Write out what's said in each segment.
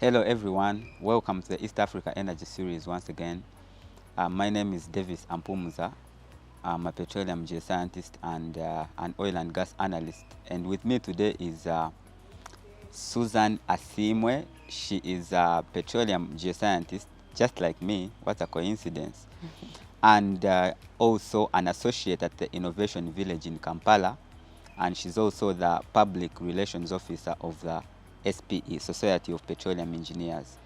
Hello everyone, welcome to the East Africa Energy Series once again. My name is Davis Ampumuza. I'm a petroleum geoscientist and an oil and gas analyst. And with me today is Susan Asimwe. She is a petroleum geoscientist, just like me. What a coincidence. And also an associate at the Innovation Village in Kampala. And she's also the Public Relations Officer of the SPE, Society of Petroleum Engineers.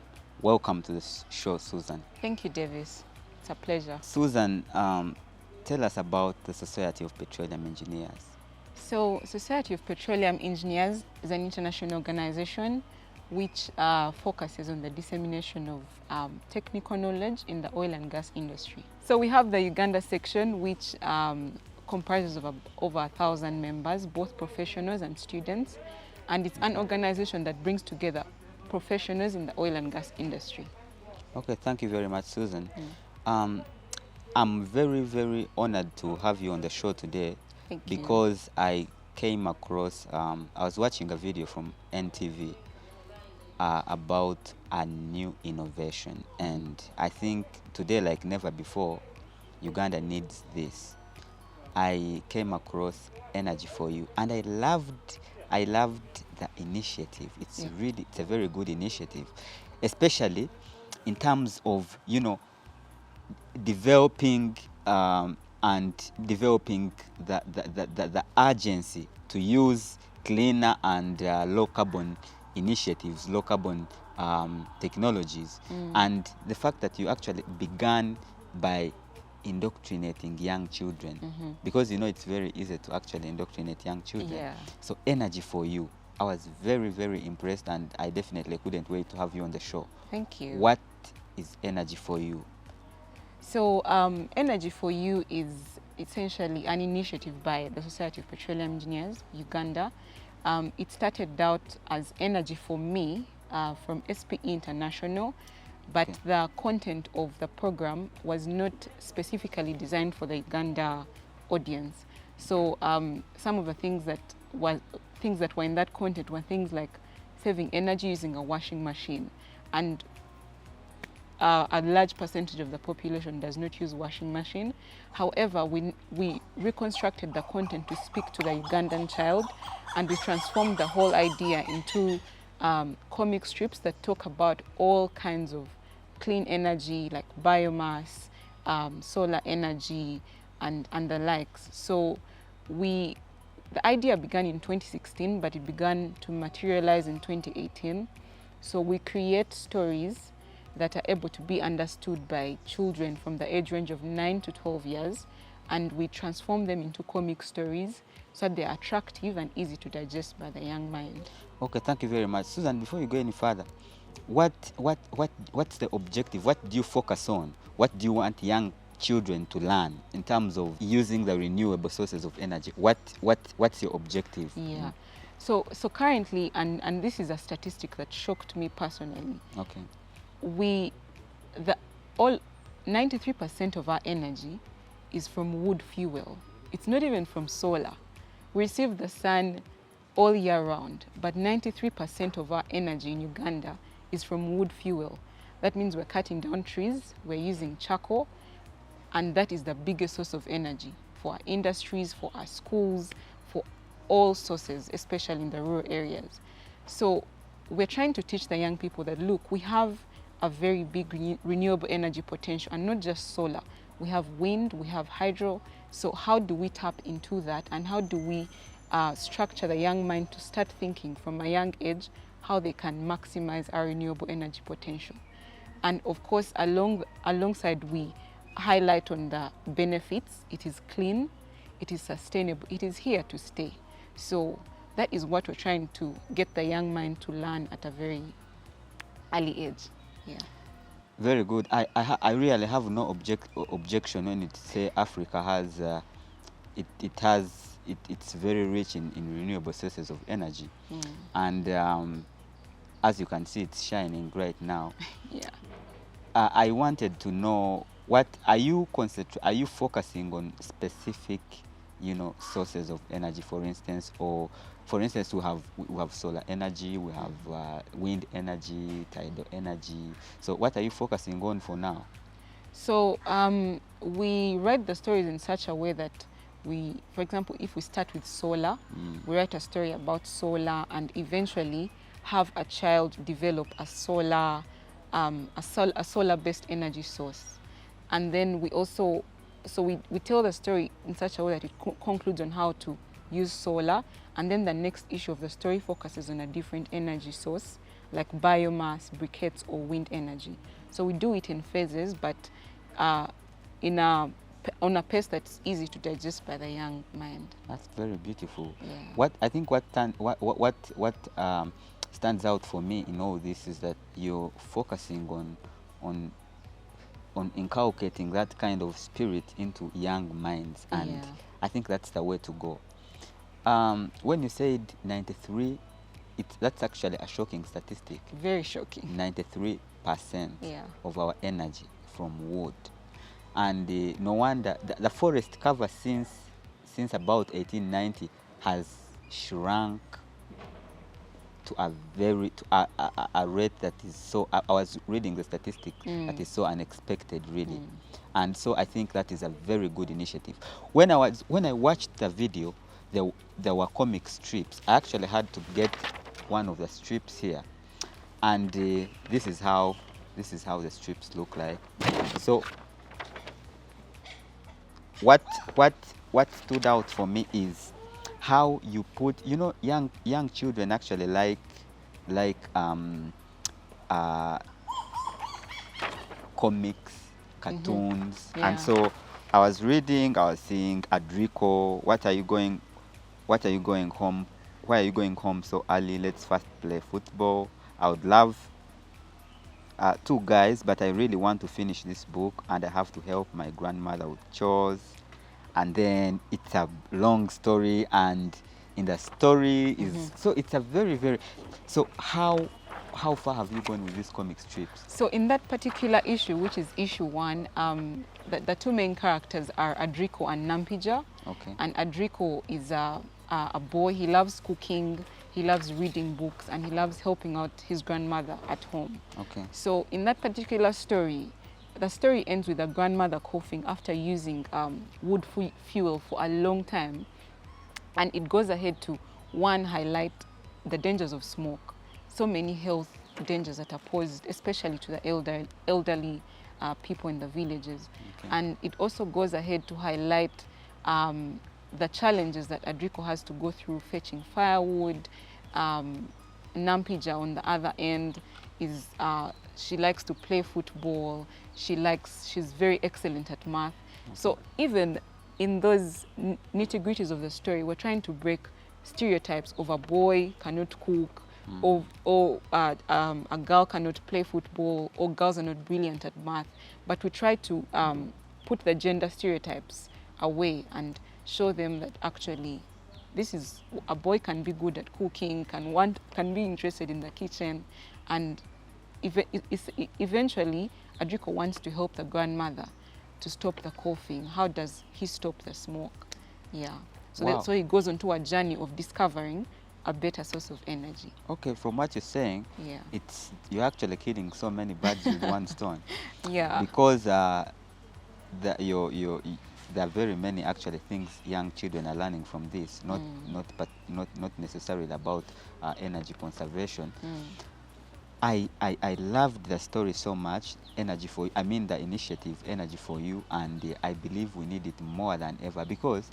Welcome to the show, Susan. Thank you, Davis. It's a pleasure. Susan, tell us about the Society of Petroleum Engineers. So, Society of Petroleum Engineers is an international organization which focuses on the dissemination of technical knowledge in the oil and gas industry. So we have the Uganda section, which comprises of over 1,000 members, both professionals and students. And it's an organization that brings together professionals in the oil and gas industry. Okay, thank you very much, Susan. I'm very, very honored to have you on the show today. Thank you. Because I came across, I was watching a video from NTV about a new innovation. And I think today, like never before, Uganda needs this. I came across Energy for You, and I loved the initiative. It's a very good initiative, especially in terms of, you know, developing the urgency to use cleaner and low carbon initiatives, low carbon technologies, and the fact that you actually began by indoctrinating young children, because you know it's very easy to actually indoctrinate young children. Yeah. So Energy for You, I was very, very impressed, and I definitely couldn't wait to have you on the show. Thank you. What is Energy for You? So Energy for You is essentially an initiative by the Society of Petroleum Engineers, Uganda. It started out as Energy for Me from SPE International, but the content of the program was not specifically designed for the Uganda audience. So some of the things that were in that content were things like saving energy using a washing machine, and a large percentage of the population does not use washing machine. However, we reconstructed the content to speak to the Ugandan child, and we transformed the whole idea into comic strips that talk about all kinds of clean energy like biomass, solar energy, and the likes. So the idea began in 2016, but it began to materialize in 2018. So we create stories that are able to be understood by children from the age range of 9 to 12 years, and we transform them into comic stories so that they're attractive and easy to digest by the young mind. Okay, thank you very much. Susan, before you go any further, what's the objective? What do you focus on? What do you want young children to learn in terms of using the renewable sources of energy? What's your objective? Yeah. So currently, and this is a statistic that shocked me personally. Okay. 93% of our energy is from wood fuel. It's not even from solar. We receive the sun all year round, but 93% of our energy in Uganda is from wood fuel. That means we're cutting down trees, we're using charcoal, and that is the biggest source of energy for our industries, for our schools, for all sources, especially in the rural areas. So we're trying to teach the young people that, look, we have a very big renewable energy potential, and not just solar. We have wind, we have hydro. So how do we tap into that, and how do we structure the young mind to start thinking from a young age how they can maximize our renewable energy potential? And of course, alongside, we highlight on the benefits. It is clean, it is sustainable, it is here to stay. So that is what we're trying to get the young mind to learn at a very early age. Yeah. Very good. I really have no objection when it say Africa has it's very rich in renewable sources of energy, and as you can see, it's shining right now. Yeah. I wanted to know, what are you focusing on specific, you know, sources of energy, for instance, or for instance, we have solar energy, we have wind energy, tidal energy. So what are you focusing on for now? So we write the stories in such a way that we, for example, if we start with solar, we write a story about solar and eventually have a child develop a solar-based energy source. And then we also, so we tell the story in such a way that it concludes on how to use solar, and then the next issue of the story focuses on a different energy source like biomass, briquettes, or wind energy. So we do it in phases, but on a pace that's easy to digest by the young mind. That's very beautiful. Yeah. What I think what stands out for me in all this is that you're focusing on inculcating that kind of spirit into young minds, and Yeah. I think that's the way to go. When you said 93, that's actually a shocking statistic. Very shocking. 93% Yeah. of our energy from wood, and no wonder the forest cover since about 1890 has shrunk to a rate that is so, I was reading the statistics, that is so unexpected, really. And so I think that is a very good initiative. When I watched the video, there were comic strips. I actually had to get one of the strips here, and this is how the strips look like. So what stood out for me is how you put, you know, young children actually like comics, cartoons, Yeah. and so I was seeing Adrico, what are you going home? Why are you going home so early? Let's first play football. I would love 2 guys, but I really want to finish this book, and I have to help my grandmother with chores. And then it's a long story, and in the story is so it's a very so how far have you gone with these comic strips? So in that particular issue, which is issue 1, the 2 main characters are Adrico and Nampija. Okay. And Adrico is a boy. He loves cooking, he loves reading books, and he loves helping out his grandmother at home. Okay. So in that particular story, the story ends with a grandmother coughing after using wood fuel for a long time. And it goes ahead to, 1, highlight the dangers of smoke. So many health dangers that are posed, especially to the elderly people in the villages. Okay. And it also goes ahead to highlight the challenges that Adrico has to go through fetching firewood. Nampija, on the other end, is she likes to play football. She's very excellent at math. Okay. So even in those nitty-gritties of the story, we're trying to break stereotypes of a boy cannot cook, or a girl cannot play football, or girls are not brilliant at math. But we try to put the gender stereotypes away and show them that actually a boy can be good at cooking, can be interested in the kitchen, and eventually Adrico wants to help the grandmother to stop the coughing. How does he stop the smoke? Yeah. So Wow. so he goes on to a journey of discovering a better source of energy. Okay, from what you're saying, Yeah. you're actually killing so many birds with one stone. Yeah. Because there are very many actually things young children are learning from this, not necessarily about energy conservation. I loved the story so much, the initiative Energy for You, and I believe we need it more than ever, because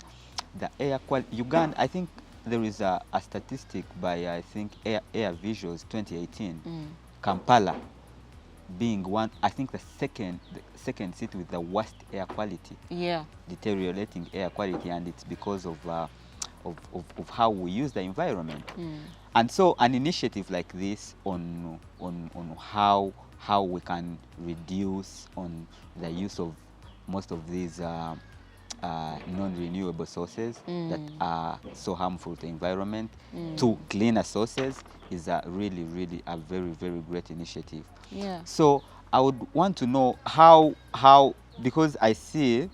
the air quality, Uganda, I think there is a statistic by, I think, Air Visuals 2018, Kampala being the second city with the worst air quality. Yeah. Deteriorating air quality, and it's because of how we use the environment. And so an initiative like this on how we can reduce on the use of most of these non-renewable sources that are so harmful to the environment to cleaner sources is really a very great initiative. Yeah. So I would want to know how because I see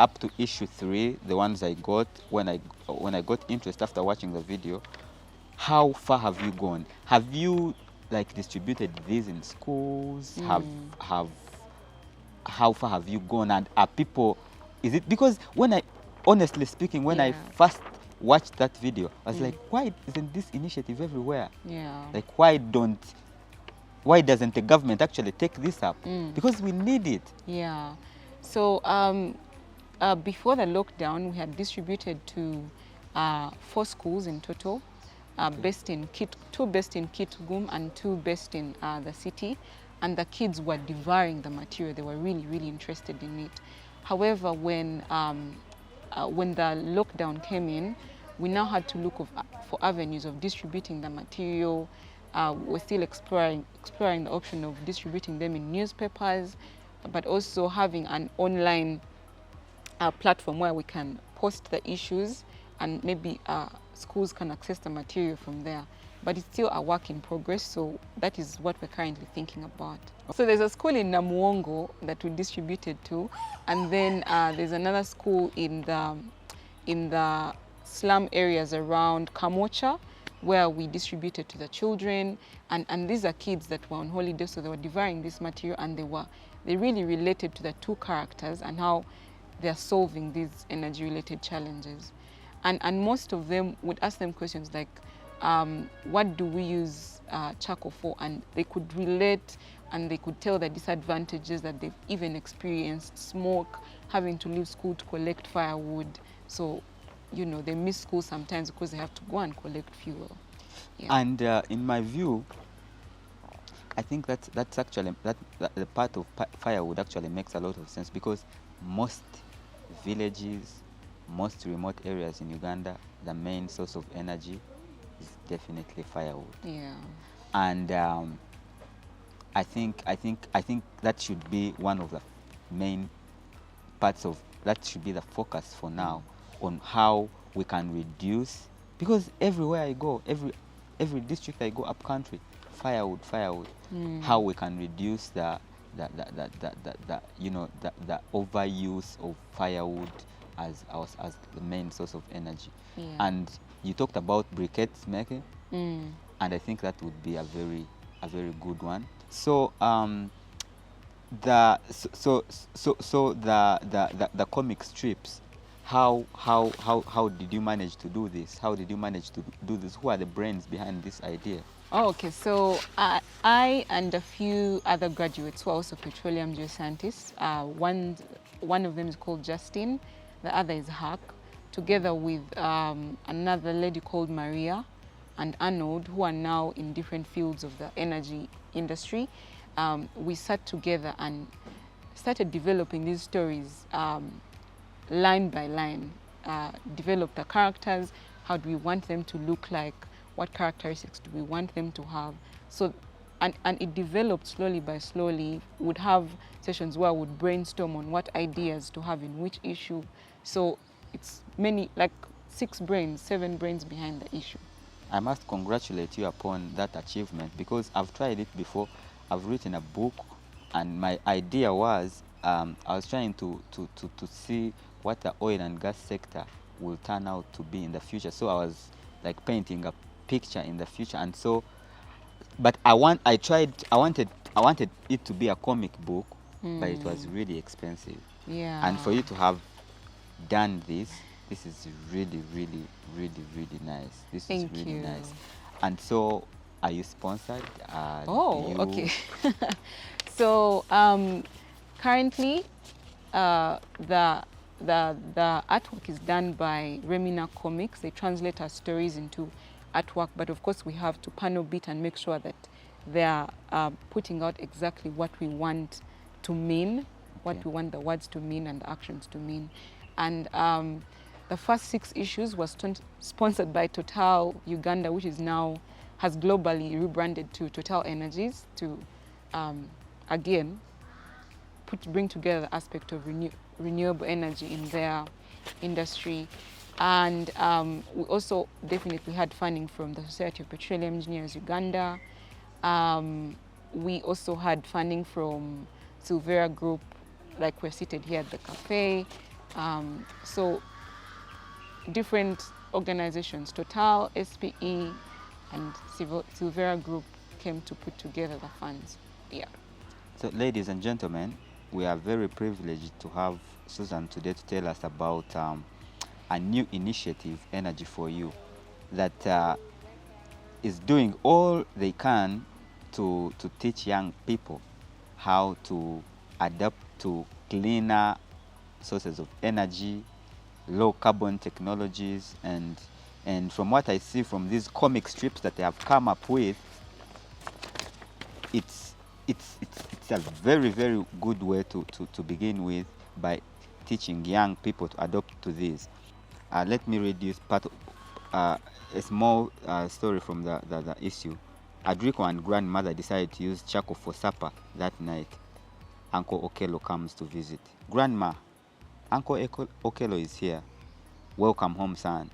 up to issue 3, the ones I got when I got interest after watching the video. How far have you gone? Have you like distributed these in schools? How far have you gone? And are people, is it because honestly speaking, when I first watched that video, I was like, why isn't this initiative everywhere? Yeah. Like, why doesn't the government actually take this up? Because we need it. Yeah. So before the lockdown, we had distributed to 4 schools in total, based in 2 based in Kitgum and 2 based in the city. And the kids were devouring the material. They were really, really interested in it. However, when the lockdown came in, we now had to look for avenues of distributing the material. We're still exploring the option of distributing them in newspapers, but also having an online platform where we can post the issues and maybe schools can access the material from there. But it's still a work in progress, so that is what we're currently thinking about. So there's a school in Namuongo that we distributed to, and then there's another school in the slum areas around Kamocha, where we distributed to the children, and these are kids that were on holiday, so they were devouring this material, and they really related to the 2 characters and how they're solving these energy-related challenges. And most of them would ask them questions like, what do we use charcoal for? And they could relate and they could tell the disadvantages that they've even experienced: smoke, having to leave school to collect firewood. So, you know, they miss school sometimes because they have to go and collect fuel. Yeah. And in my view, I think that's actually, the part of firewood actually makes a lot of sense, because most villages, most remote areas in Uganda, the main source of energy is definitely firewood. Yeah. And I think that should be one of the main parts of, that should be the focus for now, on how we can reduce, because everywhere I go, every district I go up country, firewood. How we can reduce the overuse of firewood as the main source of energy. Yeah. And you talked about briquettes making, and I think that would be a very good one. So the comic strips, how did you manage to do this? How did you manage to do this? Who are the brains behind this idea? Oh, okay, so I and a few other graduates who are also petroleum geoscientists, one of them is called Justin, the other is Huck, together with another lady called Maria and Arnold, who are now in different fields of the energy industry. We sat together and started developing these stories line by line, developed the characters, how do we want them to look like, what characteristics do we want them to have. So, and it developed slowly by slowly. Would have sessions where I would brainstorm on what ideas to have in which issue. So it's many, like 7 brains behind the issue. I must congratulate you upon that achievement, because I've tried it before. I've written a book, and my idea was, I was trying to see what the oil and gas sector will turn out to be in the future. So I was like painting a picture in the future, and so, but I wanted it to be a comic book, but it was really expensive. Yeah. And for you to have done this is really nice. This is really nice. And so, are you sponsored? Okay. So currently, the artwork is done by Remina Comics. They translate our stories into artwork, but of course we have to panel beat and make sure that they are putting out exactly what we want to mean, what we want the words to mean and the actions to mean. And the first 6 issues was sponsored by Total Uganda, which is now has globally rebranded to Total Energies to again bring together the aspect of renewable energy in their industry. And we also definitely had funding from the Society of Petroleum Engineers Uganda. We also had funding from Silvera Group, like we're seated here at the cafe. So different organizations, Total, SPE, and Silvera Group came to put together the funds. Yeah. So, ladies and gentlemen, we are very privileged to have Susan today to tell us about a new initiative, Energy for You, that is doing all they can to teach young people how to adapt to cleaner sources of energy, low carbon technologies, and from what I see from these comic strips that they have come up with, it's a very, very good way to begin with by teaching young people to adopt to this. Let me read this part, a small story from the issue. Adrico and grandmother decided to use charcoal for supper that night. Uncle Okello comes to visit. Grandma, Uncle Okello is here. Welcome home, son.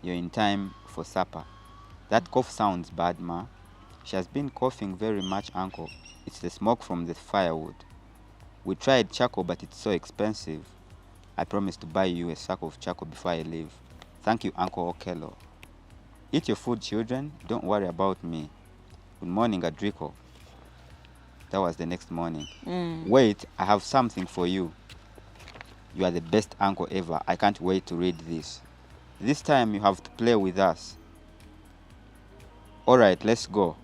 You're in time for supper. That cough sounds bad, ma. She has been coughing very much, uncle. It's the smoke from the firewood. We tried charcoal, but it's so expensive. I promised to buy you a sack of charcoal before I leave. Thank you, Uncle Okello. Eat your food, children. Don't worry about me. Good morning, Adrico. That was the next morning. Wait, I have something for you. You are the best uncle ever. I can't wait to read this. This time you have to play with us. All right, let's go.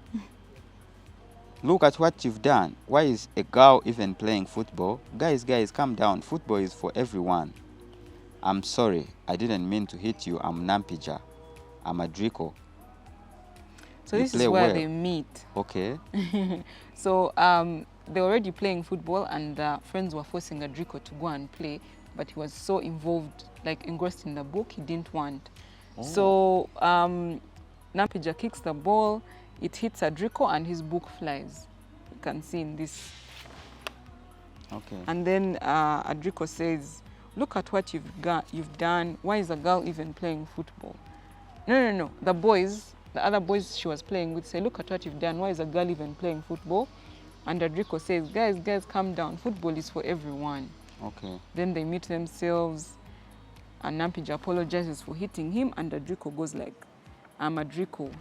Look at what you've done. Why is a girl even playing football? Guys, calm down. Football is for everyone. I'm sorry. I didn't mean to hit you. I'm Nampija. I'm Adrico. So this is where they meet. Okay. So they were already playing football, and friends were forcing Adrico to go and play, but he was so involved, like engrossed in the book, he didn't want. Oh. So Nampija kicks the ball, it hits Adrico, and his book flies. You can see in this. Okay. And then Adrico says, "Look at what you've done. Why is a girl even playing football?" No. The other boys she was playing with say, "Look at what you've done. Why is a girl even playing football?" And Adrico says, guys, calm down. Football is for everyone. Okay. Then they meet themselves, and Nampija apologizes for hitting him, and Adrico goes like, "I'm Adrico.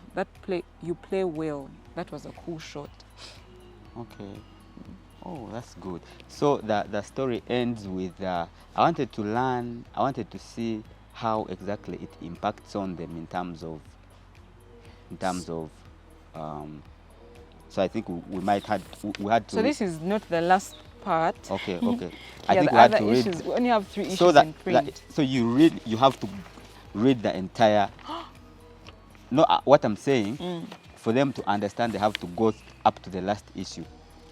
You play well. That was a cool shot." Okay. Oh, that's good. So the story ends with, I wanted to see how exactly it impacts on them in terms of, so I think we had to. So this is not the last part. Okay. I think we had to read. We only have 3 issues in print. So you have to read the entire. No, what I'm saying, for them to understand, they have to go up to the last issue.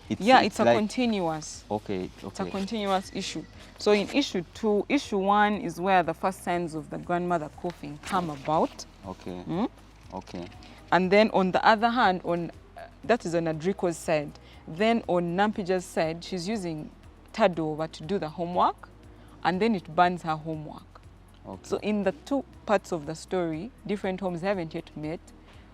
It's a continuous. Okay. It's a continuous issue. So in issue 2, issue 1 is where the first signs of the grandmother coughing come about. Okay. Okay. And then on the other hand, that is on Adrico's side. Then on Nampija's side, she's using Tadova to do the homework, and then it burns her homework. Okay. So in the 2 parts of the story, different homes haven't yet met.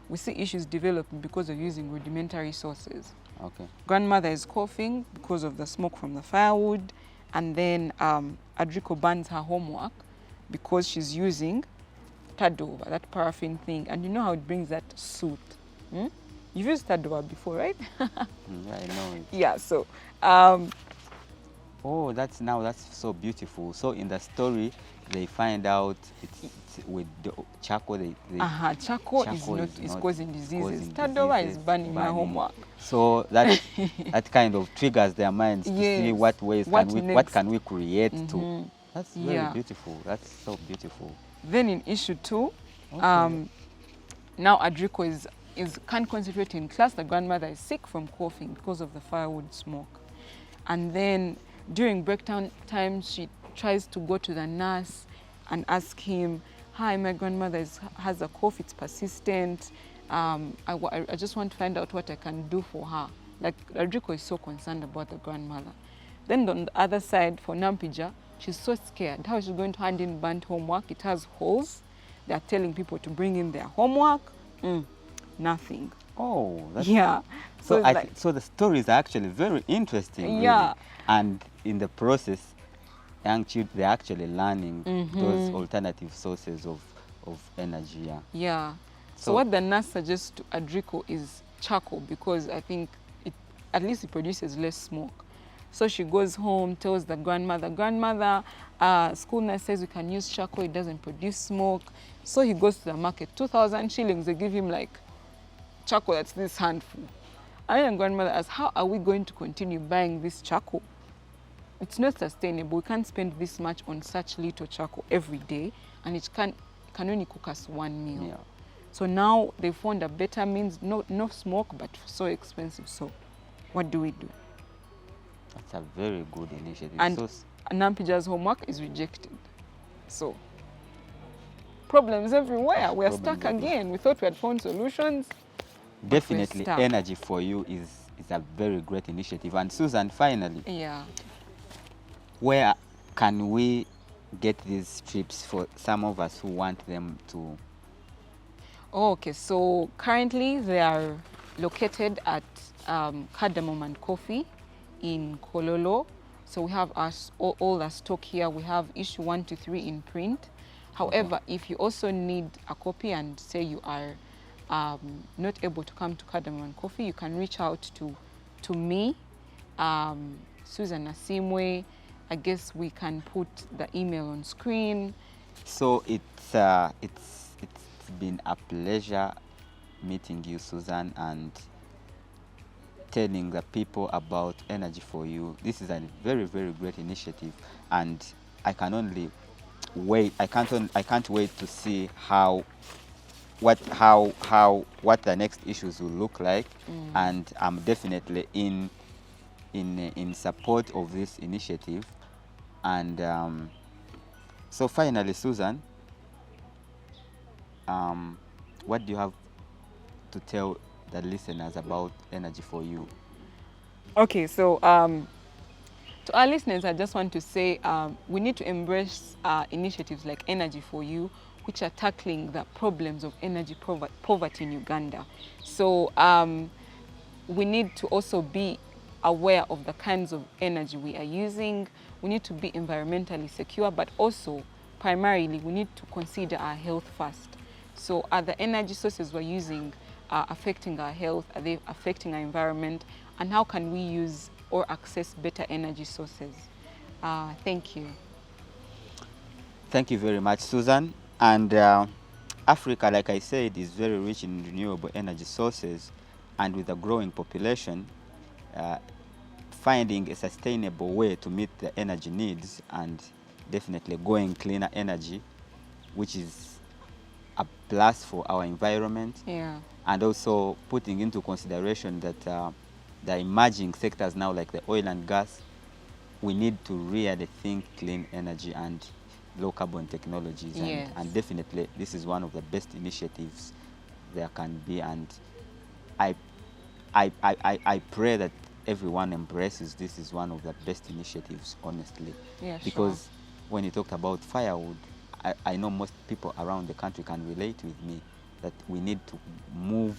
We see issues developing because of using rudimentary sources. Okay. Grandmother is coughing because of the smoke from the firewood, and then Adrico burns her homework because she's using Tadova, that paraffin thing, and you know how it brings that soot. You've used Tadova before, right? Yeah, I know it. Yeah, so oh, that's so beautiful. So in the story, they find out it's with the charcoal. Charcoal is causing diseases. Tadova is burning my homework. So that that kind of triggers their minds to see what can we create to. That's very beautiful. That's so beautiful. Then in issue 2, now Adrico can't concentrate in class. The grandmother is sick from coughing because of the firewood smoke. And then during break time, she tries to go to the nurse and ask him, "Hi, my grandmother has a cough, it's persistent. I just want to find out what I can do for her." Like, Adrico is so concerned about the grandmother. Then on the other side, for Nampija, she's so scared. How is she going to hand in burnt homework? It has holes. They're telling people to bring in their homework. Nothing. Oh, yeah. So the stories are actually very interesting. Yeah. Really. And in the process, young children, they're actually learning those alternative sources of energy. Yeah. Yeah. So what the nurse suggests to Adrico is charcoal, because I think at least it produces less smoke. So she goes home, tells the grandmother, school nurse says we can use charcoal, it doesn't produce smoke. So he goes to the market, 2,000 shillings, they give him like charcoal that's this handful. And then grandmother asks, how are we going to continue buying this charcoal? It's not sustainable. We can't spend this much on such little charcoal every day, and it can only cook us one meal. Yeah. So now they found a better means, no smoke, but so expensive. So what do we do? That's a very good initiative. And Nampija's homework is rejected. So problems everywhere. We're stuck again. We thought we had found solutions. Definitely Energy for You is a very great initiative. And Susan, finally, where can we get these trips for some of us who want them to? Okay, so currently they are located at Cardamom and Coffee in Kololo. So we have all our stock here. We have issue 1 to 3 in print. However, if you also need a copy and say you are not able to come to Cardamom and Coffee, you can reach out to me, Susan Asimwe. I guess we can put the email on screen. So it's been a pleasure meeting you, Susan, and telling the people about Energy for You. This is a very, very great initiative, and I can only wait. I can't wait to see what the next issues will look like, and I'm definitely in support of this initiative. And so finally, Susan, what do you have to tell the listeners about Energy for You? Okay, so to our listeners, I just want to say we need to embrace initiatives like Energy for You, which are tackling the problems of energy poverty in Uganda. So we need to also be aware of the kinds of energy we are using. We need to be environmentally secure, but also primarily we need to consider our health first. So are the energy sources we're using affecting our health? Are they affecting our environment? And how can we use or access better energy sources? Thank you. Thank you very much, Susan. And Africa, like I said, is very rich in renewable energy sources, and with a growing population, finding a sustainable way to meet the energy needs and definitely going cleaner energy, which is a plus for our environment, and also putting into consideration that the emerging sectors now, like the oil and gas, we need to really think clean energy and low carbon technologies. And definitely this is one of the best initiatives there can be, and I pray that everyone embraces this is one of the best initiatives, honestly. Because when you talked about firewood, I know most people around the country can relate with me that we need to move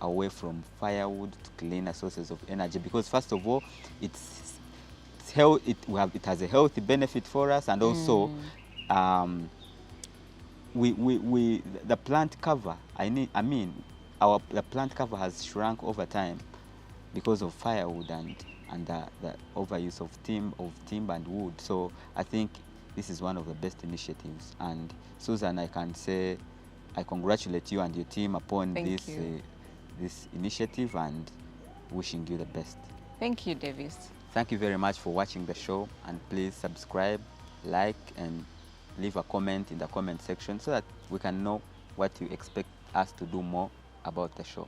away from firewood to cleaner sources of energy, because first of all, it has a healthy benefit for us, and also the plant cover, the plant cover has shrunk over time because of firewood and the overuse of timber and wood. So I think this is one of the best initiatives. And Susan, I can say I congratulate you and your team upon this initiative, and wishing you the best. Thank you, Davis. Thank you very much for watching the show, and please subscribe, like, and leave a comment in the comment section so that we can know what you expect us to do more about the show.